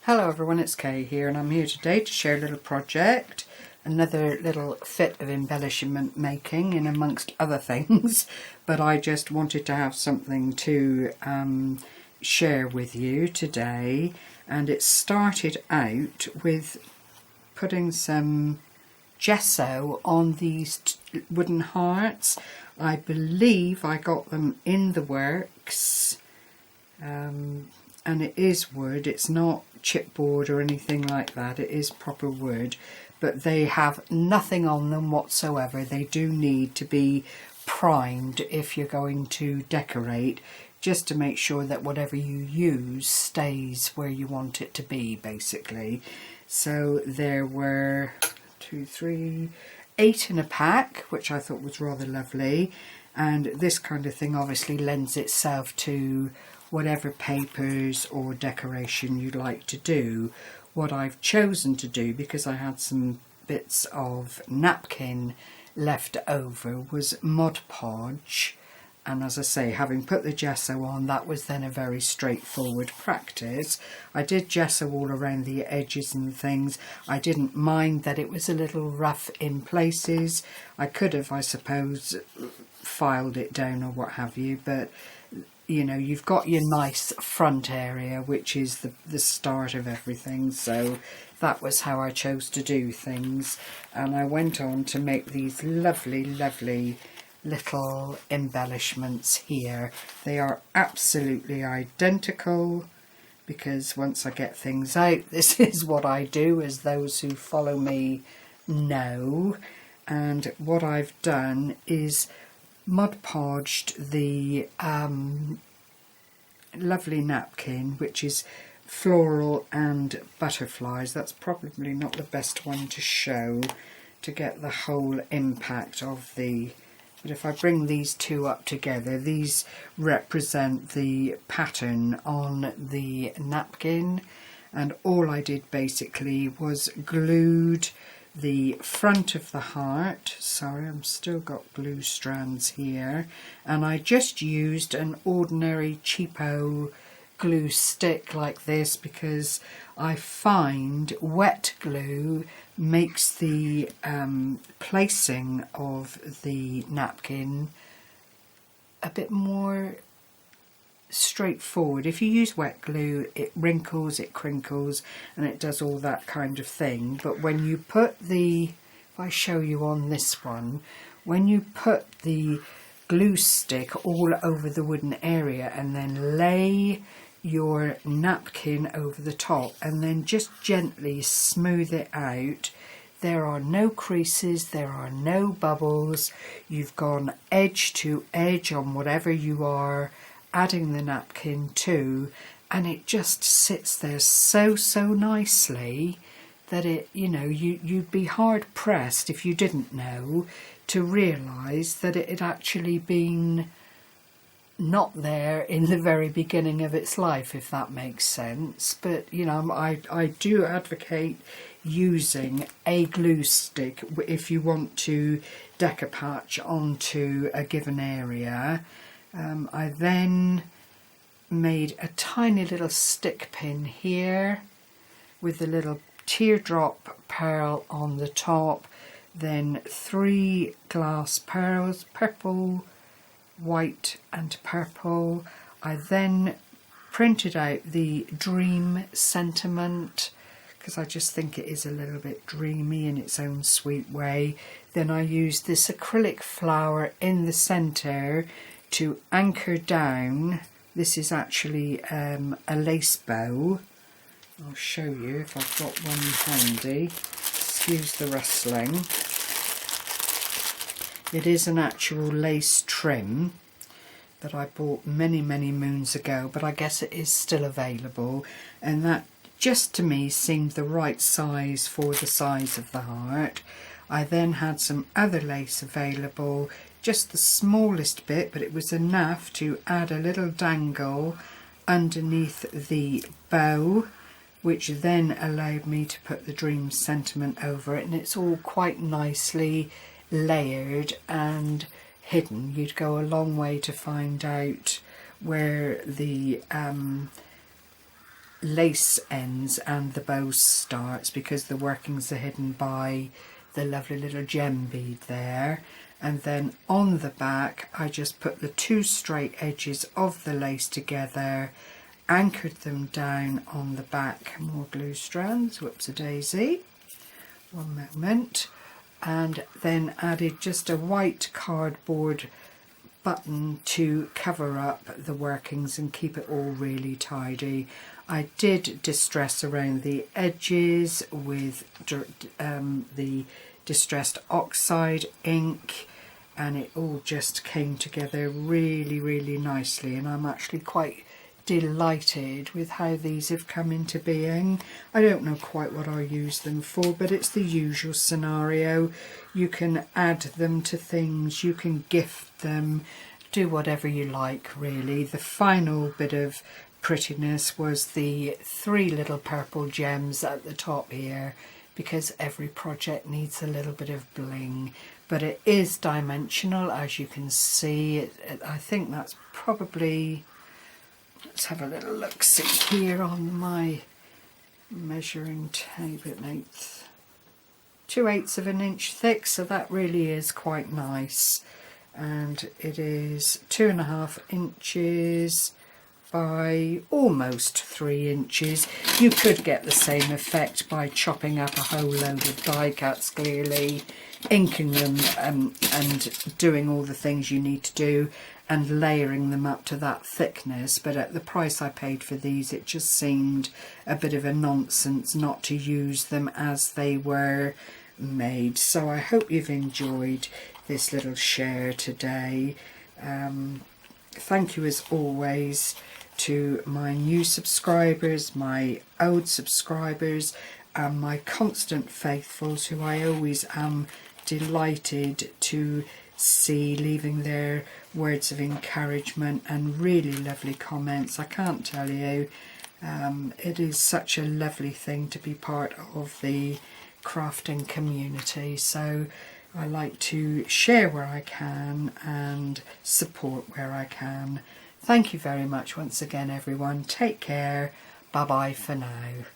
Hello everyone, it's Kay here and I'm here today to share a little project, another little fit of embellishment making in amongst other things, but I just wanted to have something to share with you today, and it started out with putting some gesso on these wooden hearts. I believe I got them in the works. And it is wood, it's not chipboard or anything like that, it is proper wood, but they have nothing on them whatsoever. They do need to be primed if you're going to decorate, just to make sure that whatever you use stays where you want it to be, basically. So there were 8 in a pack, which I thought was rather lovely, and this kind of thing obviously lends itself to whatever papers or decoration you'd like to do. What I've chosen to do, because I had some bits of napkin left over, was Mod Podge, and as I say, having put the gesso on, that was then a very straightforward practice. I did gesso all around the edges and things. I didn't mind that it was a little rough in places. I could have, I suppose, filed it down or what have you, but you know, you've got your nice front area, which is the start of everything. So that was how I chose to do things. And I went on to make these lovely, lovely little embellishments here. They are absolutely identical, because once I get things out, this is what I do, as those who follow me know. And what I've done is Mod Podged the lovely napkin, which is floral and butterflies. That's probably not the best one to show to get the whole impact of the, but if I bring these two up together, these represent the pattern on the napkin, and all I did basically was glued the front of the heart. Sorry, I'm still got glue strands here, and I just used an ordinary cheapo glue stick like this, because I find wet glue makes the placing of the napkin a bit more straightforward. If you use wet glue, it wrinkles, it crinkles, and it does all that kind of thing. But when you put the, if I show you on this one, when you put the glue stick all over the wooden area and then lay your napkin over the top and then just gently smooth it out, there are no creases, there are no bubbles. You've gone edge to edge on whatever you are adding the napkin to, and it just sits there so nicely that it, you know, you'd be hard pressed if you didn't know to realise that it had actually been not there in the very beginning of its life, if that makes sense. But you know, I do advocate using a glue stick if you want to decoupage onto a given area. I then made a tiny little stick pin here with a little teardrop pearl on the top, then 3 glass pearls, purple, white and purple. I then printed out the dream sentiment, because I just think it is a little bit dreamy in its own sweet way. Then I used this acrylic flower in the centre to anchor down. This is actually a lace bow. I'll show you if I've got one handy. Excuse the rustling. It is an actual lace trim that I bought many moons ago, but I guess it is still available, and that just to me seemed the right size for the size of the heart. I then had some other lace available, just the smallest bit, but it was enough to add a little dangle underneath the bow, which then allowed me to put the dream sentiment over it, and it's all quite nicely layered and hidden. You'd go a long way to find out where the lace ends and the bow starts, because the workings are hidden by the lovely little gem bead there. And then on the back I just put the 2 straight edges of the lace together, anchored them down on the back, more glue strands, whoops a daisy, one moment, and then added just a white cardboard button to cover up the workings and keep it all really tidy. I did distress around the edges with the distressed oxide ink, and it all just came together really nicely, and I'm actually quite delighted with how these have come into being. I don't know quite what I'll use them for, but it's the usual scenario. You can add them to things, you can gift them, do whatever you like really. The final bit of prettiness was the 3 little purple gems at the top here, because every project needs a little bit of bling, but it is dimensional, as you can see. I think that's probably, let's have a little look see here on my measuring tape, 2/8 of an inch thick, so that really is quite nice. And it is 2.5 inches by almost 3 inches. You could get the same effect by chopping up a whole load of die cuts, clearly, inking them and doing all the things you need to do and layering them up to that thickness. But at the price I paid for these, it just seemed a bit of a nonsense not to use them as they were made. So I hope you've enjoyed this little share today. Thank you as always to my new subscribers, my old subscribers, and my constant faithfuls, who I always am delighted to see leaving their words of encouragement and really lovely comments. I can't tell you, it is such a lovely thing to be part of the crafting community. So I like to share where I can and support where I can. Thank you very much once again, everyone. Take care. Bye bye for now.